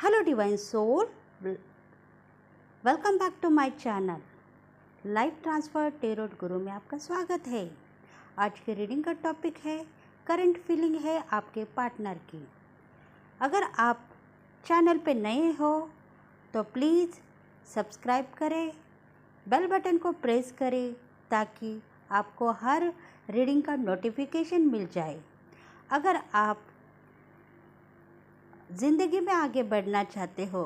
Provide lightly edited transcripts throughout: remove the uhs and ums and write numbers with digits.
Hello divine soul, welcome back to my channel life transfer tarot Guru में आपका स्वागत है। आज के रीडिंग का टॉपिक है करंट फीलिंग है आपके पार्टनर की। अगर आप चैनल पे नए हो तो प्लीज़ सब्सक्राइब करें, बेल बटन को प्रेस करें ताकि आपको हर रीडिंग का नोटिफिकेशन मिल जाए। अगर आप ज़िंदगी में आगे बढ़ना चाहते हो,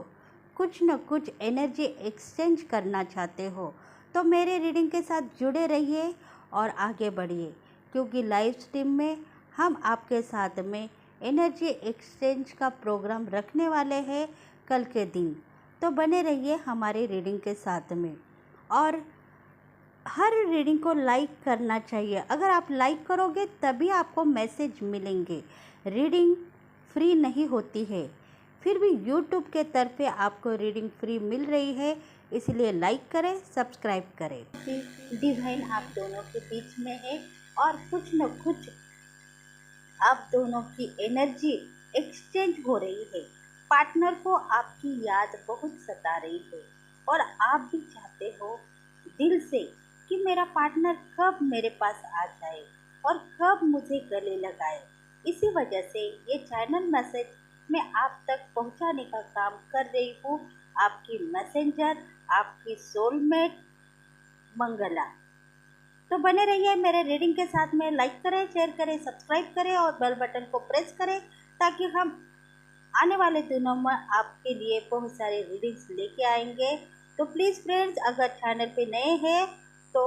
कुछ न कुछ एनर्जी एक्सचेंज करना चाहते हो तो मेरे रीडिंग के साथ जुड़े रहिए और आगे बढ़िए, क्योंकि लाइव स्ट्रीम में हम आपके साथ में एनर्जी एक्सचेंज का प्रोग्राम रखने वाले हैं कल के दिन। तो बने रहिए हमारे रीडिंग के साथ में और हर रीडिंग को लाइक करना चाहिए। अगर आप लाइक करोगे तभी आपको मैसेज मिलेंगे। रीडिंग फ्री नहीं होती है, फिर भी यूट्यूब के तरफ से आपको रीडिंग फ्री मिल रही है, इसलिए लाइक करें, सब्सक्राइब करें। डिवाइन आप दोनों के बीच में है और कुछ न कुछ आप दोनों की एनर्जी एक्सचेंज हो रही है। पार्टनर को आपकी याद बहुत सता रही है और आप भी चाहते हो दिल से कि मेरा पार्टनर कब मेरे पास आ जाए और कब मुझे गले लगाए। इसी वजह से ये चैनल मैसेज मैं आप तक पहुंचाने का काम कर रही हूँ, आपकी मैसेंजर, आपकी सोलमेट मंगला। तो बने रहिए मेरे रीडिंग के साथ में। लाइक करें, शेयर करें, सब्सक्राइब करें और बेल बटन को प्रेस करें ताकि हम आने वाले दिनों में आपके लिए बहुत सारे रीडिंग्स लेके आएंगे। तो प्लीज़ फ्रेंड्स, अगर चैनल पे नए हैं तो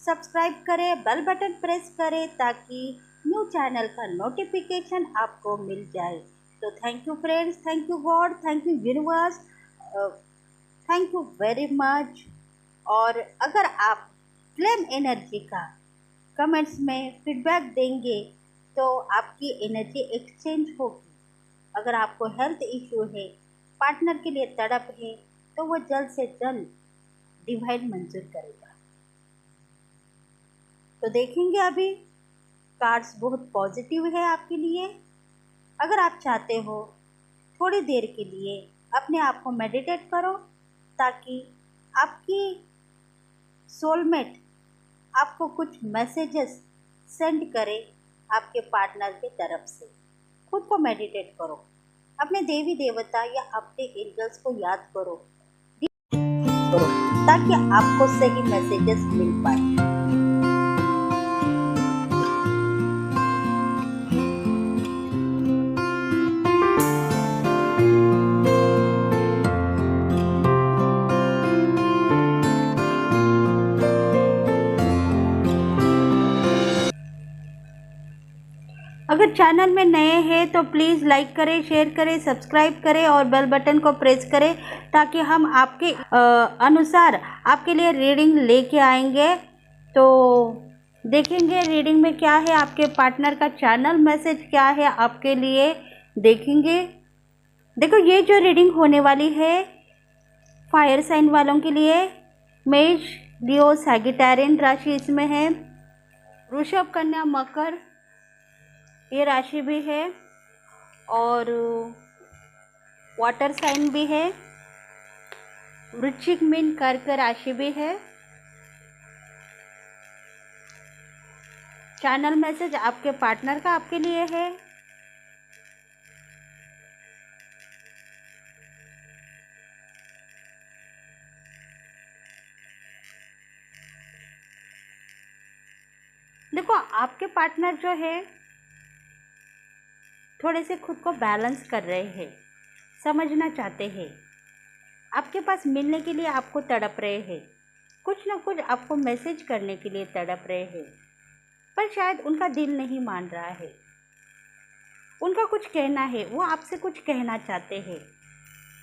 सब्सक्राइब करें, बेल बटन प्रेस करें ताकि न्यू चैनल का नोटिफिकेशन आपको मिल जाए। तो thank you friends, thank you God, thank you universe, thank you very much. और अगर आप फ्लेम एनर्जी का कमेंट्स में फीडबैक देंगे तो आपकी एनर्जी एक्सचेंज होगी। अगर आपको हेल्थ इश्यू है, पार्टनर के लिए तड़प है, तो वो जल्द से जल्द डिवाइन मंजूर करेगा। तो देखेंगे अभी कार्ड्स बहुत पॉजिटिव है आपके लिए। अगर आप चाहते हो थोड़ी देर के लिए अपने आप को मेडिटेट करो ताकि आपकी सोलमेट आपको कुछ मैसेजेस सेंड करे आपके पार्टनर के तरफ से। खुद को मेडिटेट करो, अपने देवी देवता या अपने एंजल्स को याद करो ताकि आपको सही मैसेजेस मिल पाए। अगर चैनल में नए हैं तो प्लीज़ लाइक करें, शेयर करें, सब्सक्राइब करें और बेल बटन को प्रेस करें ताकि हम आपके अनुसार आपके लिए रीडिंग लेके आएंगे। तो देखेंगे रीडिंग में क्या है, आपके पार्टनर का चैनल मैसेज क्या है आपके लिए, देखेंगे। देखो, ये जो रीडिंग होने वाली है फायर साइन वालों के लिए, मेष, लियो, सैगिटारियन राशि इसमें है, वृषभ, कन्या, मकर ये राशि भी है और वाटर साइन भी है, वृश्चिक, मीन, कर्क राशि भी है। चैनल मैसेज आपके पार्टनर का आपके लिए है। देखो, आपके पार्टनर जो है थोड़े से खुद को बैलेंस कर रहे हैं, समझना चाहते हैं, आपके पास मिलने के लिए आपको तड़प रहे हैं, कुछ ना कुछ आपको मैसेज करने के लिए तड़प रहे हैं, पर शायद उनका दिल नहीं मान रहा है। उनका कुछ कहना है, वो आपसे कुछ कहना चाहते हैं,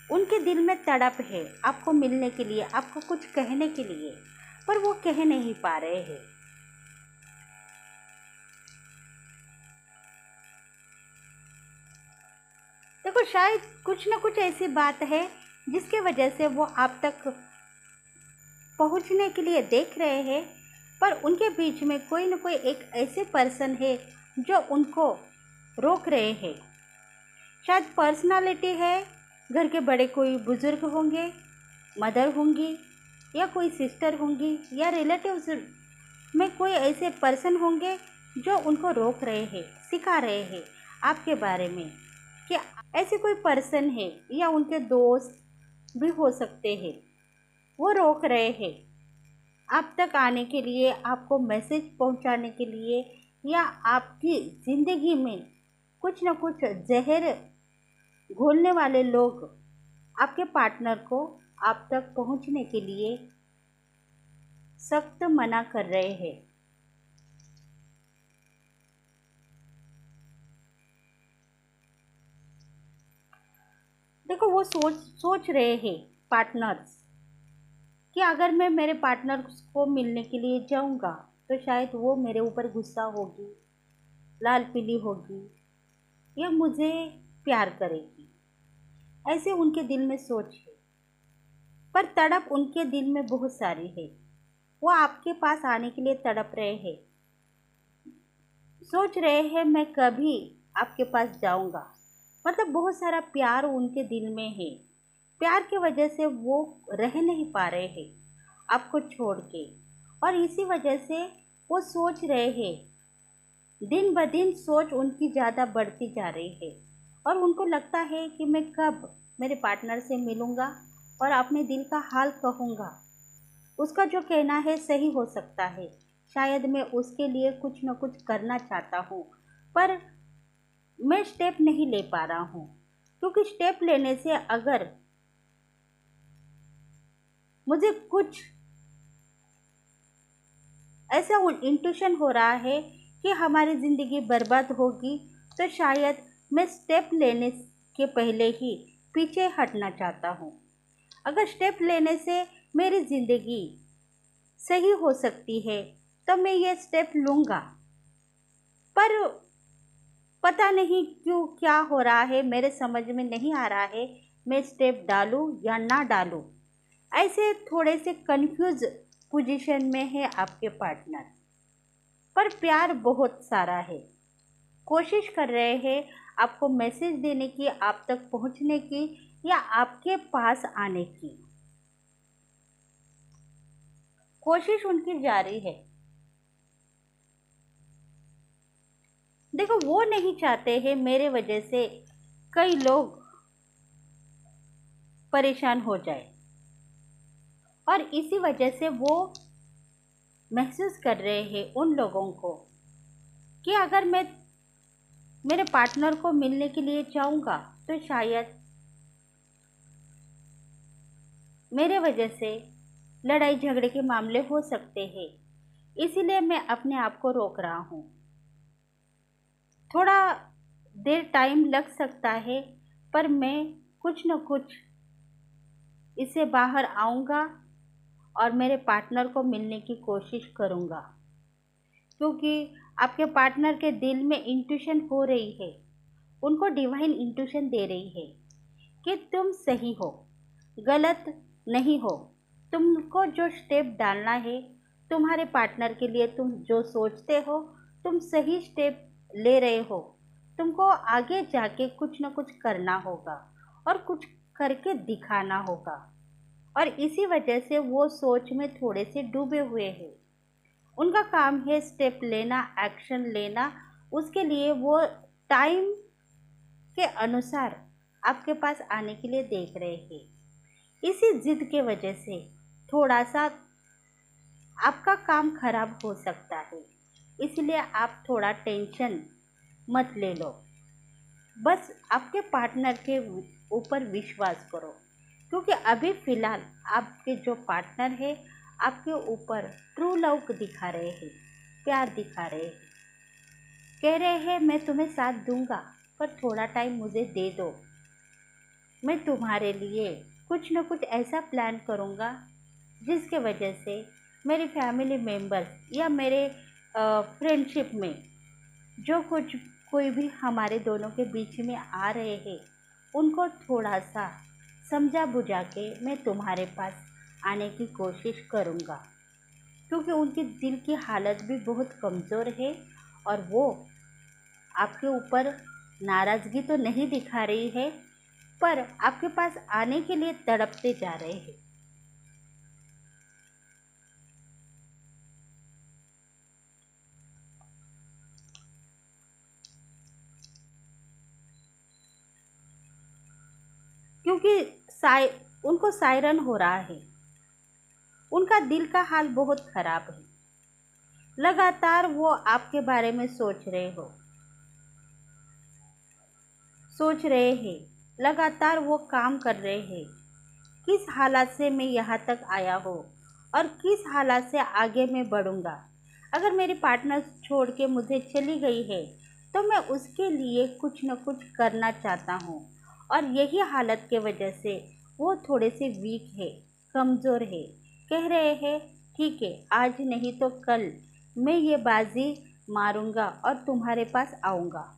उनके दिल में तड़प है आपको मिलने के लिए, आपको कुछ कहने के लिए, पर वो कह नहीं पा रहे हैं। देखो, शायद कुछ ना कुछ ऐसी बात है जिसके वजह से वो आप तक पहुंचने के लिए देख रहे हैं, पर उनके बीच में कोई ना कोई एक ऐसे पर्सन है जो उनको रोक रहे हैं। शायद पर्सनालिटी है घर के बड़े कोई बुज़ुर्ग होंगे, मदर होंगी, या कोई सिस्टर होंगी, या रिलेटिव्स में कोई ऐसे पर्सन होंगे जो उनको रोक रहे हैं, सिखा रहे हैं आपके बारे में कि ऐसे कोई पर्सन है, या उनके दोस्त भी हो सकते हैं, वो रोक रहे हैं आप तक आने के लिए, आपको मैसेज पहुंचाने के लिए, या आपकी ज़िंदगी में कुछ न कुछ जहर घोलने वाले लोग आपके पार्टनर को आप तक पहुंचने के लिए सख्त मना कर रहे हैं। देखो, वो सोच रहे हैं पार्टनर्स कि अगर मैं मेरे पार्टनर को मिलने के लिए जाऊंगा तो शायद वो मेरे ऊपर गुस्सा होगी, लाल पीली होगी, या मुझे प्यार करेगी। ऐसे उनके दिल में सोच है, पर तड़प उनके दिल में बहुत सारी है। वो आपके पास आने के लिए तड़प रहे हैं, सोच रहे हैं मैं कभी आपके पास जाऊंगा। मतलब बहुत सारा प्यार उनके दिल में है। प्यार की वजह से वो रह नहीं पा रहे हैं आपको छोड़ के, और इसी वजह से वो सोच रहे हैं, दिन ब दिन सोच उनकी ज़्यादा बढ़ती जा रही है, और उनको लगता है कि मैं कब मेरे पार्टनर से मिलूँगा और अपने दिल का हाल कहूँगा। उसका जो कहना है सही हो सकता है, शायद मैं उसके लिए कुछ न कुछ करना चाहता हूँ, पर मैं स्टेप नहीं ले पा रहा हूँ, क्योंकि स्टेप लेने से अगर मुझे कुछ ऐसा इंट्यूशन हो रहा है कि हमारी ज़िंदगी बर्बाद होगी, तो शायद मैं स्टेप लेने के पहले ही पीछे हटना चाहता हूँ। अगर स्टेप लेने से मेरी ज़िंदगी सही हो सकती है तो मैं ये स्टेप लूँगा, पर पता नहीं क्यों क्या हो रहा है, मेरे समझ में नहीं आ रहा है मैं स्टेप डालूँ या ना डालूँ। ऐसे थोड़े से कंफ्यूज पोजीशन में है आपके पार्टनर, पर प्यार बहुत सारा है। कोशिश कर रहे हैं आपको मैसेज देने की, आप तक पहुंचने की, या आपके पास आने की कोशिश उनकी जारी है। देखो, वो नहीं चाहते हैं मेरे वजह से कई लोग परेशान हो जाए, और इसी वजह से वो महसूस कर रहे हैं उन लोगों को कि अगर मैं मेरे पार्टनर को मिलने के लिए जाऊंगा तो शायद मेरे वजह से लड़ाई झगड़े के मामले हो सकते हैं, इसीलिए मैं अपने आप को रोक रहा हूँ। थोड़ा देर टाइम लग सकता है, पर मैं कुछ न कुछ इससे बाहर आऊँगा और मेरे पार्टनर को मिलने की कोशिश करूँगा, क्योंकि आपके पार्टनर के दिल में इंट्यूशन हो रही है, उनको डिवाइन इंट्यूशन दे रही है कि तुम सही हो, गलत नहीं हो। तुमको जो स्टेप डालना है तुम्हारे पार्टनर के लिए, तुम जो सोचते हो तुम सही स्टेप ले रहे हो। तुमको आगे जाके कुछ ना कुछ करना होगा और कुछ करके दिखाना होगा, और इसी वजह से वो सोच में थोड़े से डूबे हुए हैं। उनका काम है स्टेप लेना, एक्शन लेना। उसके लिए वो टाइम के अनुसार आपके पास आने के लिए देख रहे हैं। इसी जिद के वजह से थोड़ा सा आपका काम खराब हो सकता है, इसलिए आप थोड़ा टेंशन मत ले लो। बस आपके पार्टनर के ऊपर विश्वास करो, क्योंकि अभी फ़िलहाल आपके जो पार्टनर है आपके ऊपर ट्रू लव दिखा रहे हैं, प्यार दिखा रहे हैं। कह रहे हैं मैं तुम्हें साथ दूंगा, पर थोड़ा टाइम मुझे दे दो। मैं तुम्हारे लिए कुछ न कुछ ऐसा प्लान करूँगा जिसके वजह से मेरी फैमिली मेम्बर्स या मेरे फ्रेंडशिप में जो कुछ कोई भी हमारे दोनों के बीच में आ रहे हैं उनको थोड़ा सा समझा बुझा के मैं तुम्हारे पास आने की कोशिश करूँगा, क्योंकि उनके दिल की हालत भी बहुत कमज़ोर है, और वो आपके ऊपर नाराज़गी तो नहीं दिखा रही है, पर आपके पास आने के लिए तड़पते जा रहे हैं। क्योंकि उनको सायरन हो रहा है, उनका दिल का हाल बहुत खराब है। लगातार वो आपके बारे में सोच रहे हैं, लगातार वो काम कर रहे हैं, किस हालात से मैं यहाँ तक आया हूँ और किस हालात से आगे मैं बढ़ूँगा। अगर मेरी पार्टनर छोड़ के मुझे चली गई है तो मैं उसके लिए कुछ न कुछ करना चाहता हूँ, और यही हालत के वजह से वो थोड़े से वीक है, कमज़ोर है। कह रहे हैं ठीक है, आज नहीं तो कल मैं ये बाजी मारूंगा और तुम्हारे पास आऊँगा।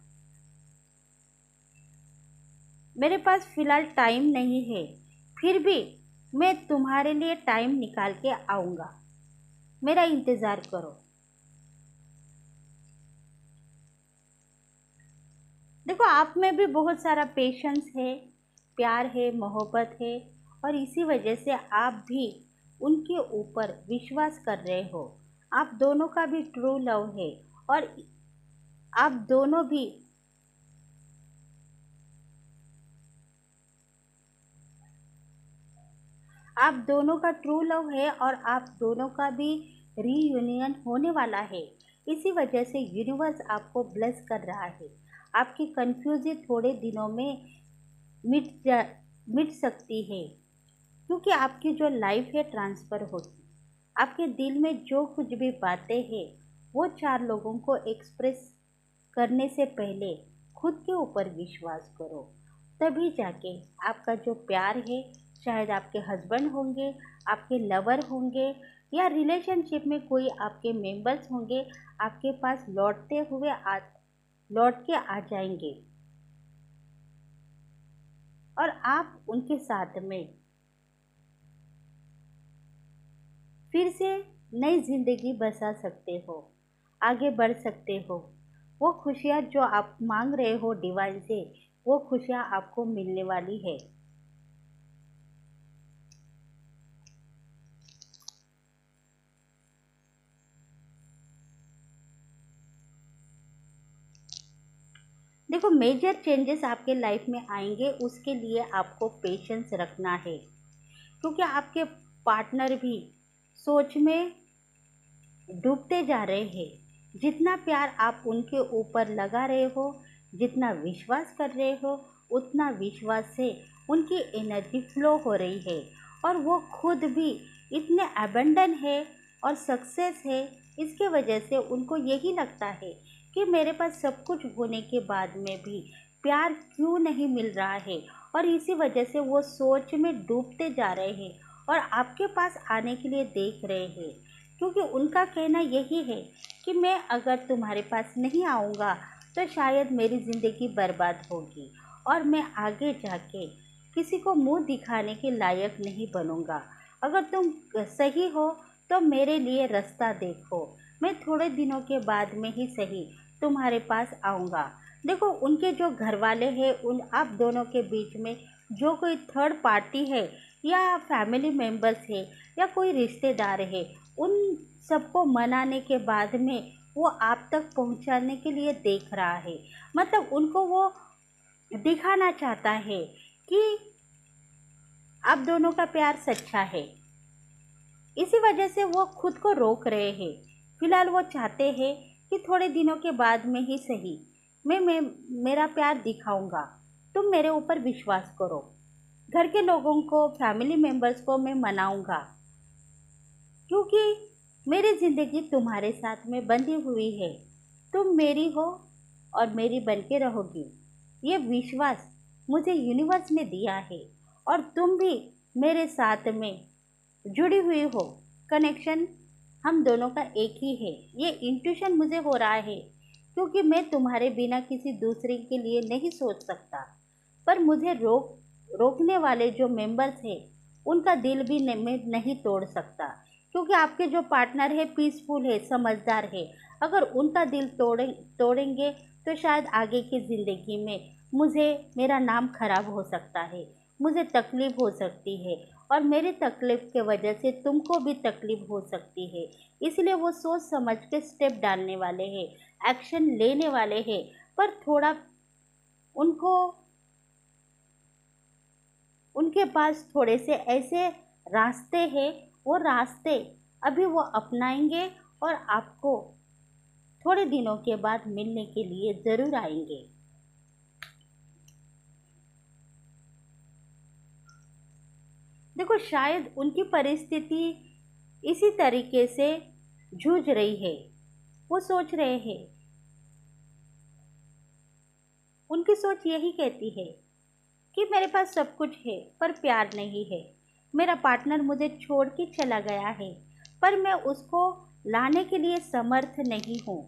मेरे पास फ़िलहाल टाइम नहीं है, फिर भी मैं तुम्हारे लिए टाइम निकाल के आऊँगा, मेरा इंतज़ार करो। देखो, आप में भी बहुत सारा पेशेंस है, प्यार है, मोहब्बत है, और इसी वजह से आप भी उनके ऊपर विश्वास कर रहे हो। आप दोनों का भी ट्रू लव है, और आप दोनों भी आप दोनों का ट्रू लव है, और आप दोनों का भी रीयूनियन होने वाला है। इसी वजह से यूनिवर्स आपको ब्लेस कर रहा है। आपकी कन्फ्यूज़न थोड़े दिनों में मिट सकती है, क्योंकि आपकी जो लाइफ है ट्रांसफ़र होगी। आपके दिल में जो कुछ भी बातें हैं वो 4 लोगों को एक्सप्रेस करने से पहले खुद के ऊपर विश्वास करो, तभी जाके आपका जो प्यार है, शायद आपके हस्बैंड होंगे, आपके लवर होंगे, या रिलेशनशिप में कोई आपके मेंबर्स होंगे, आपके पास लौट के आ जाएंगे, और आप उनके साथ में फिर से नई ज़िंदगी बसा सकते हो, आगे बढ़ सकते हो। वो खुशियाँ जो आप मांग रहे हो डिवाइन से, वो खुशियाँ आपको मिलने वाली है। देखो, मेजर चेंजेस आपके लाइफ में आएंगे, उसके लिए आपको पेशेंस रखना है, क्योंकि आपके पार्टनर भी सोच में डूबते जा रहे हैं। जितना प्यार आप उनके ऊपर लगा रहे हो, जितना विश्वास कर रहे हो, उतना विश्वास से उनकी एनर्जी फ्लो हो रही है, और वो खुद भी इतने अबंडन है और सक्सेस है। इसके वजह से उनको यही लगता है कि मेरे पास सब कुछ होने के बाद में भी प्यार क्यों नहीं मिल रहा है, और इसी वजह से वो सोच में डूबते जा रहे हैं और आपके पास आने के लिए देख रहे हैं, क्योंकि उनका कहना यही है कि मैं अगर तुम्हारे पास नहीं आऊँगा तो शायद मेरी ज़िंदगी बर्बाद होगी, और मैं आगे जाके किसी को मुंह दिखाने के लायक नहीं बनूँगा। अगर तुम सही हो तो मेरे लिए रास्ता देखो, मैं थोड़े दिनों के बाद में ही सही तुम्हारे पास आऊँगा। देखो, उनके जो घर वाले हैं, उन आप दोनों के बीच में जो कोई थर्ड पार्टी है, या फैमिली मेम्बर्स है, या कोई रिश्तेदार है, उन सबको मनाने के बाद में वो आप तक पहुंचाने के लिए देख रहा है। मतलब उनको वो दिखाना चाहता है कि आप दोनों का प्यार सच्चा है। इसी वजह से वो खुद को रोक रहे हैं। फिलहाल वो चाहते हैं कि थोड़े दिनों के बाद में ही सही मैं मेरा प्यार दिखाऊंगा, तुम मेरे ऊपर विश्वास करो। घर के लोगों को, फैमिली मेम्बर्स को मैं मनाऊंगा, क्योंकि मेरी ज़िंदगी तुम्हारे साथ में बंधी हुई है। तुम मेरी हो और मेरी बन के रहोगी, ये विश्वास मुझे यूनिवर्स ने दिया है, और तुम भी मेरे साथ में जुड़ी हुई हो। कनेक्शन हम दोनों का एक ही है, ये इंट्यूशन मुझे हो रहा है, क्योंकि मैं तुम्हारे बिना किसी दूसरे के लिए नहीं सोच सकता। पर मुझे रोकने वाले जो मेंबर्स हैं, उनका दिल भी मैं नहीं तोड़ सकता, क्योंकि आपके जो पार्टनर है पीसफुल है, समझदार है। अगर उनका दिल तोड़ेंगे तो शायद आगे की ज़िंदगी में मुझे मेरा नाम खराब हो सकता है, मुझे तकलीफ़ हो सकती है और मेरी तकलीफ़ के वजह से तुमको भी तकलीफ़ हो सकती है। इसलिए वो सोच समझ के स्टेप डालने वाले हैं, एक्शन लेने वाले हैं, पर थोड़ा उनको उनके पास थोड़े से ऐसे रास्ते हैं, वो रास्ते अभी वो अपनाएंगे और आपको थोड़े दिनों के बाद मिलने के लिए ज़रूर आएंगे। देखो, शायद उनकी परिस्थिति इसी तरीके से जूझ रही है। वो सोच रहे हैं, उनकी सोच यही कहती है कि मेरे पास सब कुछ है पर प्यार नहीं है। मेरा पार्टनर मुझे छोड़ के चला गया है, पर मैं उसको लाने के लिए समर्थ नहीं हूँ,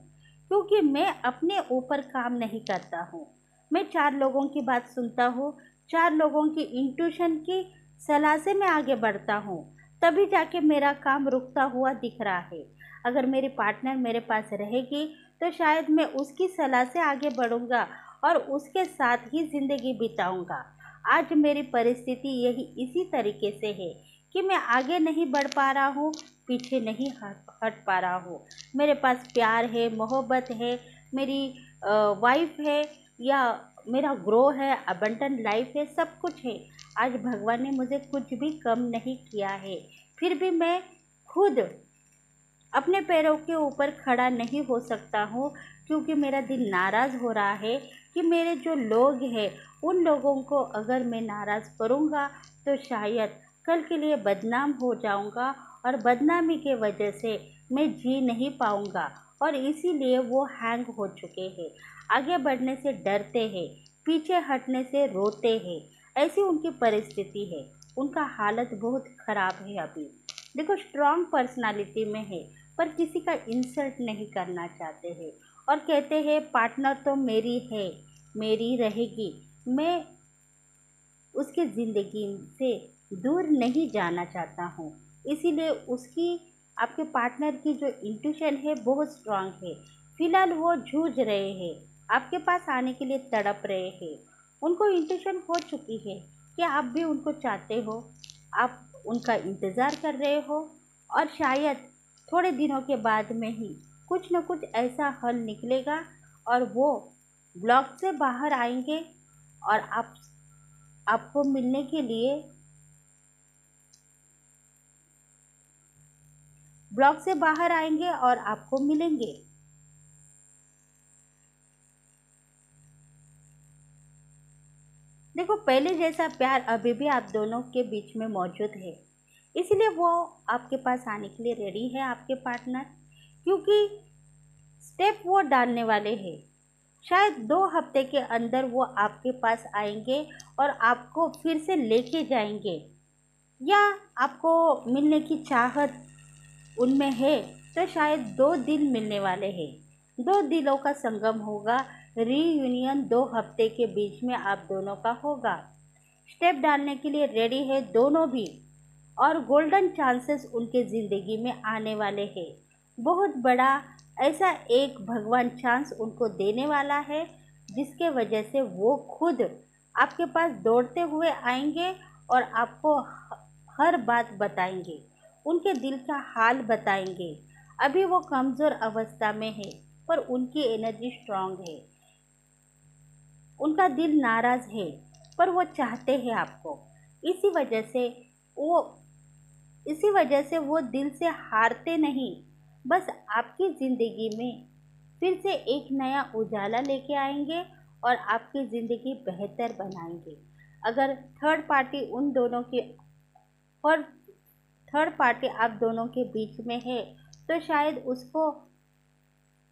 क्योंकि मैं अपने ऊपर काम नहीं करता हूँ। मैं 4 लोगों की बात सुनता हूँ, 4 लोगों की इंट्यूशन की सलाह से मैं आगे बढ़ता हूँ, तभी जाके मेरा काम रुकता हुआ दिख रहा है। अगर मेरी पार्टनर मेरे पास रहेगी तो शायद मैं उसकी सलाह से आगे बढ़ूँगा और उसके साथ ही ज़िंदगी बिताऊँगा। आज मेरी परिस्थिति यही इसी तरीके से है कि मैं आगे नहीं बढ़ पा रहा हूँ, पीछे नहीं हट पा रहा हूँ। मेरे पास प्यार है, मोहब्बत है, मेरी वाइफ है या मेरा ग्रो है, अबंडंट लाइफ है, सब कुछ है। आज भगवान ने मुझे कुछ भी कम नहीं किया है, फिर भी मैं खुद अपने पैरों के ऊपर खड़ा नहीं हो सकता हूँ, क्योंकि मेरा दिल नाराज़ हो रहा है कि मेरे जो लोग हैं उन लोगों को अगर मैं नाराज़ करूँगा तो शायद कल के लिए बदनाम हो जाऊँगा और बदनामी के वजह से मैं जी नहीं पाऊँगा, और इसीलिए वो हैंग हो चुके हैं। आगे बढ़ने से डरते हैं, पीछे हटने से रोते हैं। ऐसी उनकी परिस्थिति है, उनका हालत बहुत ख़राब है अभी। देखो, स्ट्रॉन्ग पर्सनालिटी में है पर किसी का इंसल्ट नहीं करना चाहते हैं, और कहते हैं पार्टनर तो मेरी है, मेरी रहेगी, मैं उसके ज़िंदगी से दूर नहीं जाना चाहता हूँ। इसीलिए उसकी, आपके पार्टनर की जो इंट्यूशन है बहुत स्ट्रांग है। फ़िलहाल वो जूझ रहे हैं, आपके पास आने के लिए तड़प रहे हैं। उनको इंट्यूशन हो चुकी है कि आप भी उनको चाहते हो, आप उनका इंतज़ार कर रहे हो, और शायद थोड़े दिनों के बाद में ही कुछ न कुछ ऐसा हल निकलेगा और वो ब्लॉक से बाहर आएंगे और आपको मिलने के लिए ब्लॉक से बाहर आएंगे और आपको मिलेंगे। देखो, पहले जैसा प्यार अभी भी आप दोनों के बीच में मौजूद है, इसलिए वो आपके पास आने के लिए रेडी है, आपके पार्टनर, क्योंकि स्टेप वो डालने वाले हैं। शायद 2 हफ्ते के अंदर वो आपके पास आएंगे और आपको फिर से लेके जाएंगे, या आपको मिलने की चाहत उनमें है तो शायद 2 दिन मिलने वाले हैं। 2 दिलों का संगम होगा, रीयूनियन 2 हफ्ते के बीच में आप दोनों का होगा। स्टेप डालने के लिए रेडी है दोनों भी, और गोल्डन चांसेस उनके ज़िंदगी में आने वाले हैं। बहुत बड़ा ऐसा एक भगवान चांस उनको देने वाला है, जिसके वजह से वो खुद आपके पास दौड़ते हुए आएंगे और आपको हर बात बताएंगे, उनके दिल का हाल बताएंगे। अभी वो कमज़ोर अवस्था में है पर उनकी एनर्जी स्ट्रांग है, उनका दिल नाराज़ है पर वो चाहते हैं आपको। इसी वजह से वो इसी वजह से वो दिल से हारते नहीं, बस आपकी ज़िंदगी में फिर से एक नया उजाला लेके आएंगे और आपकी ज़िंदगी बेहतर बनाएंगे। अगर थर्ड पार्टी उन दोनों की और थर्ड पार्टी आप दोनों के बीच में है तो शायद उसको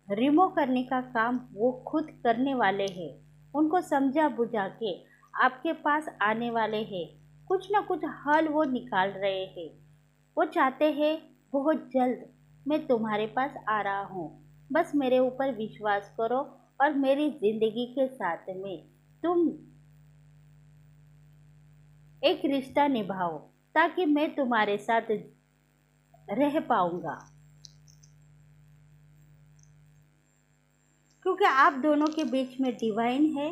रिमूव करने का काम वो खुद करने वाले हैं। उनको समझा बुझा के आपके पास आने वाले हैं, कुछ ना कुछ हल वो निकाल रहे हैं। वो चाहते हैं बहुत जल्द मैं तुम्हारे पास आ रहा हूँ, बस मेरे ऊपर विश्वास करो और मेरी ज़िंदगी के साथ में तुम एक रिश्ता निभाओ, ताकि मैं तुम्हारे साथ रह पाऊँगा। क्योंकि आप दोनों के बीच में डिवाइन है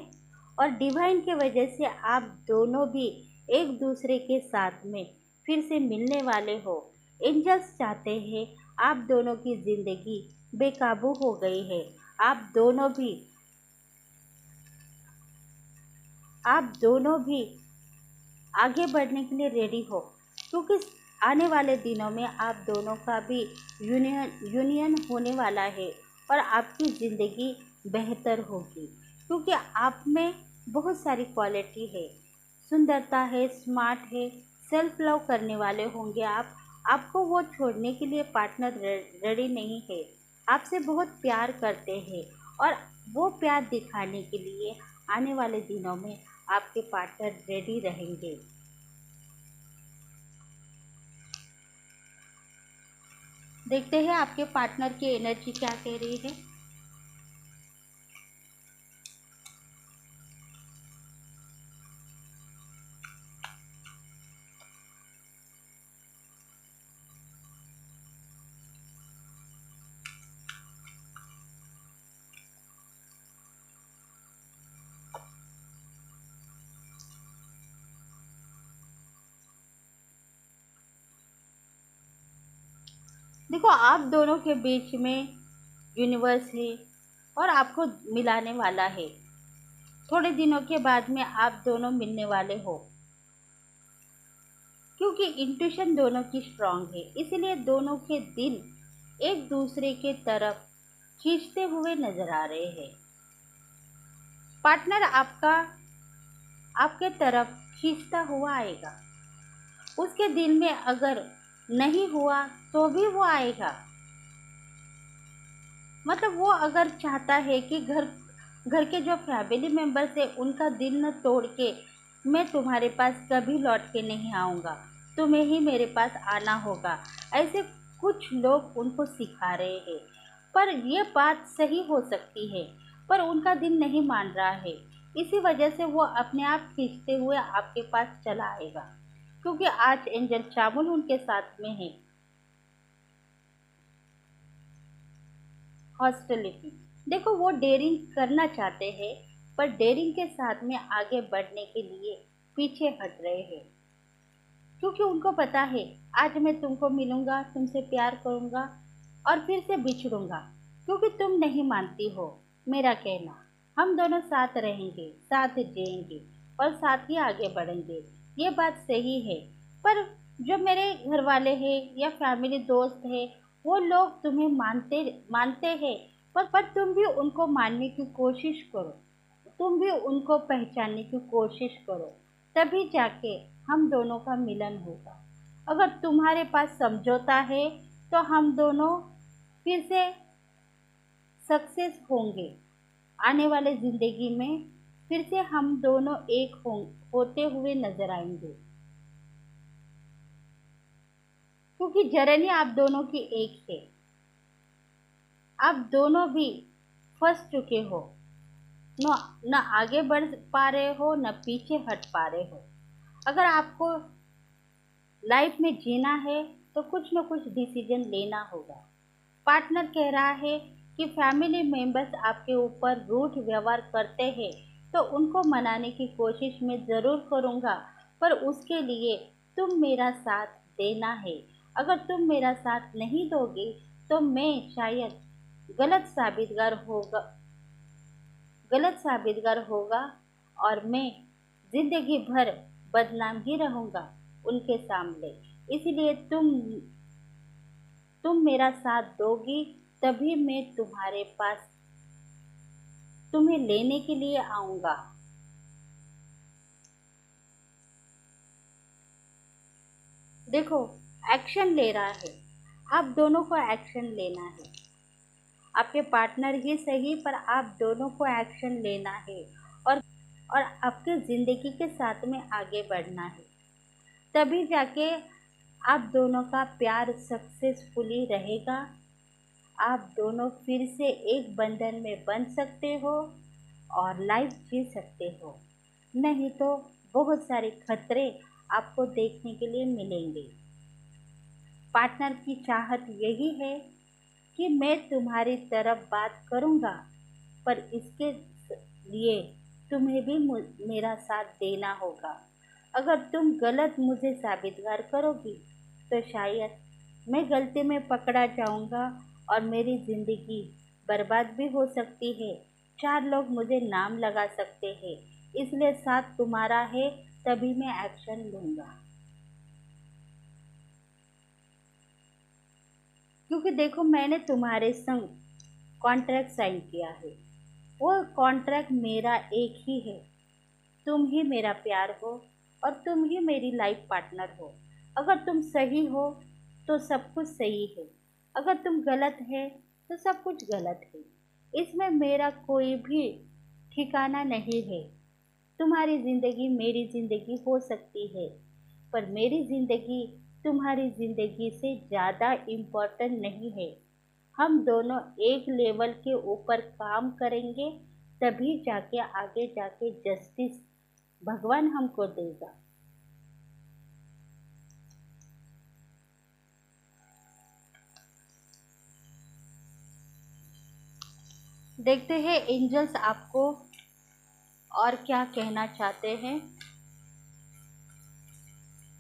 और डिवाइन के वजह से आप दोनों भी एक दूसरे के साथ में फिर से मिलने वाले हो। एंजल्स चाहते हैं आप दोनों की ज़िंदगी बेकाबू हो गई है, आप दोनों भी आगे बढ़ने के लिए रेडी हो, क्योंकि आने वाले दिनों में आप दोनों का भी यूनियन होने वाला है और आपकी ज़िंदगी बेहतर होगी, क्योंकि आप में बहुत सारी क्वालिटी है, सुंदरता है, स्मार्ट है, सेल्फ लव करने वाले होंगे आप। आपको वो छोड़ने के लिए पार्टनर रेडी नहीं है, आपसे बहुत प्यार करते हैं और वो प्यार दिखाने के लिए आने वाले दिनों में आपके पार्टनर रेडी रहेंगे। देखते हैं आपके पार्टनर की एनर्जी क्या कह रही है। देखो, आप दोनों के बीच में यूनिवर्स है और आपको मिलाने वाला है। थोड़े दिनों के बाद में आप दोनों मिलने वाले हो, क्योंकि इंट्यूशन दोनों की स्ट्रांग है, इसलिए दोनों के दिल एक दूसरे के तरफ खींचते हुए नजर आ रहे हैं। पार्टनर आपका आपके तरफ खींचता हुआ आएगा। उसके दिल में अगर नहीं हुआ तो भी वो आएगा। मतलब वो अगर चाहता है कि घर के जो फैमिली मेम्बर्स है उनका दिल न तोड़ के मैं तुम्हारे पास कभी लौट के नहीं आऊँगा, तुम्हें ही मेरे पास आना होगा, ऐसे कुछ लोग उनको सिखा रहे हैं। पर ये बात सही हो सकती है, पर उनका दिल नहीं मान रहा है, इसी वजह से वो अपने आप खींचते हुए आपके पास चला आएगा, क्योंकि आज एंजल चामुल उनके साथ में है। हॉस्टिलिटी, देखो वो डेयरिंग करना चाहते हैं, पर डेयरिंग के साथ में आगे बढ़ने के लिए पीछे हट रहे हैं, क्योंकि उनको पता है आज मैं तुमको मिलूंगा, तुमसे प्यार करूंगा और फिर से बिछड़ूंगा, क्योंकि तुम नहीं मानती हो मेरा कहना। हम दोनों साथ रहेंगे, साथ जिएंगे और साथ ही आगे बढ़ेंगे, ये बात सही है। पर जो मेरे घर वाले हैं या फैमिली दोस्त है, वो लोग तुम्हें मानते मानते हैं, पर तुम भी उनको मानने की कोशिश करो, तुम भी उनको पहचानने की कोशिश करो, तभी जाके हम दोनों का मिलन होगा। अगर तुम्हारे पास समझौता है तो हम दोनों फिर से सक्सेस होंगे, आने वाले ज़िंदगी में फिर से हम दोनों एक होते हुए नजर आएंगे, क्योंकि जर्नी आप दोनों की एक है। आप दोनों भी फंस चुके हो, न न आगे बढ़ पा रहे हो, न पीछे हट पा रहे हो। अगर आपको लाइफ में जीना है तो कुछ न कुछ डिसीजन लेना होगा। पार्टनर कह रहा है कि फैमिली मेंबर्स आपके ऊपर रूठ व्यवहार करते हैं तो उनको मनाने की कोशिश मैं ज़रूर करूँगा, पर उसके लिए तुम मेरा साथ देना है। अगर तुम मेरा साथ नहीं दोगे तो मैं शायद गलत साबितगार होगा गलत साबितगार होगा और मैं जिंदगी भर बदनाम ही रहूँगा उनके सामने। इसलिए तुम मेरा साथ दोगी, तभी मैं तुम्हारे पास तुम्हें लेने के लिए आऊँगा। देखो, एक्शन ले रहा है, आप दोनों को एक्शन लेना है। आपके पार्टनर ही सही, पर आप दोनों को एक्शन लेना है और और आपके ज़िंदगी के साथ में आगे बढ़ना है, तभी जाके आप दोनों का प्यार सक्सेसफुली रहेगा। आप दोनों फिर से एक बंधन में बन सकते हो और लाइफ जी सकते हो, नहीं तो बहुत सारे खतरे आपको देखने के लिए मिलेंगे। पार्टनर की चाहत यही है कि मैं तुम्हारी तरफ बात करूँगा, पर इसके लिए तुम्हें भी मेरा साथ देना होगा। अगर तुम गलत मुझे साबितगार करोगी तो शायद मैं गलती में पकड़ा जाऊंगा और मेरी ज़िंदगी बर्बाद भी हो सकती है। 4 लोग मुझे नाम लगा सकते हैं, इसलिए साथ तुम्हारा है तभी मैं एक्शन लूँगा। क्योंकि देखो, मैंने तुम्हारे संग कॉन्ट्रैक्ट साइन किया है। वो कॉन्ट्रैक्ट मेरा एक ही है। तुम ही मेरा प्यार हो और तुम ही मेरी लाइफ पार्टनर हो। अगर तुम सही हो तो सब कुछ सही है, अगर तुम गलत है तो सब कुछ गलत है। इसमें मेरा कोई भी ठिकाना नहीं है। तुम्हारी ज़िंदगी मेरी ज़िंदगी हो सकती है, पर मेरी ज़िंदगी तुम्हारी ज़िंदगी से ज़्यादा इम्पोर्टेंट नहीं है। हम दोनों एक लेवल के ऊपर काम करेंगे, तभी जाके आगे जाके जस्टिस भगवान हमको देगा। देखते हैं एंजल्स आपको और क्या कहना चाहते हैं।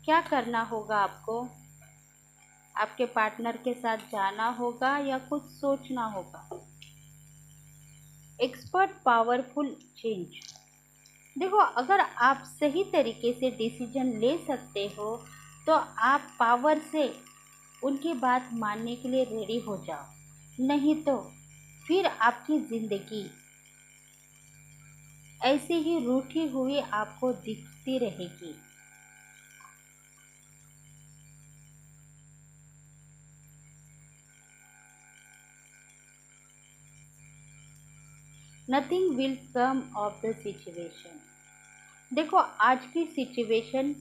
क्या करना होगा आपको? आपके पार्टनर के साथ जाना होगा या कुछ सोचना होगा? Expert powerful change. देखो, अगर आप सही तरीके से डिसीजन ले सकते हो तो आप पावर से उनकी बात मानने के लिए रेडी हो जाओ। नहीं तो फिर आपकी ज़िंदगी ऐसे ही रूठी हुई आपको दिखती रहेगी। Nothing will come of the situation. देखो, आज की सिचुएशन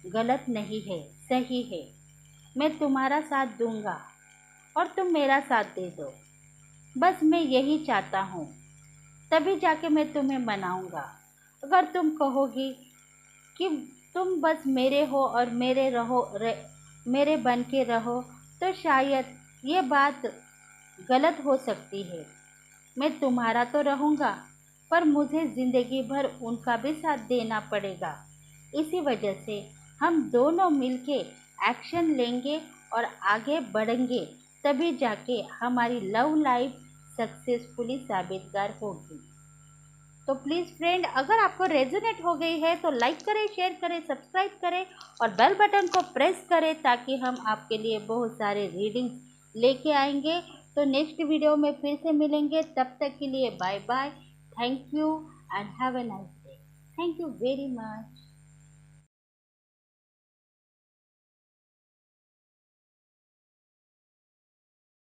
गलत नहीं है, सही है। मैं तुम्हारा साथ दूंगा और तुम मेरा साथ दे दो। बस मैं यही चाहता हूँ, तभी जाके मैं तुम्हें मनाऊंगा। अगर तुम कहोगी कि तुम बस मेरे हो और मेरे बन के रहो, तो शायद ये बात गलत हो सकती है। मैं तुम्हारा तो रहूँगा, पर मुझे ज़िंदगी भर उनका भी साथ देना पड़ेगा। इसी वजह से हम दोनों मिलके एक्शन लेंगे और आगे बढ़ेंगे, तभी जाके हमारी लव लाइफ सक्सेसफुली साबितगार होगी। तो प्लीज़ फ्रेंड, अगर आपको रेजोनेट हो गई है तो लाइक करें, शेयर करें, सब्सक्राइब करें और बेल बटन को प्रेस करें, ताकि हम आपके लिए बहुत सारे रीडिंग्स लेके आएंगे। तो नेक्स्ट वीडियो में फिर से मिलेंगे, तब तक के लिए bye bye. Thank you and have a nice day. Thank you very much.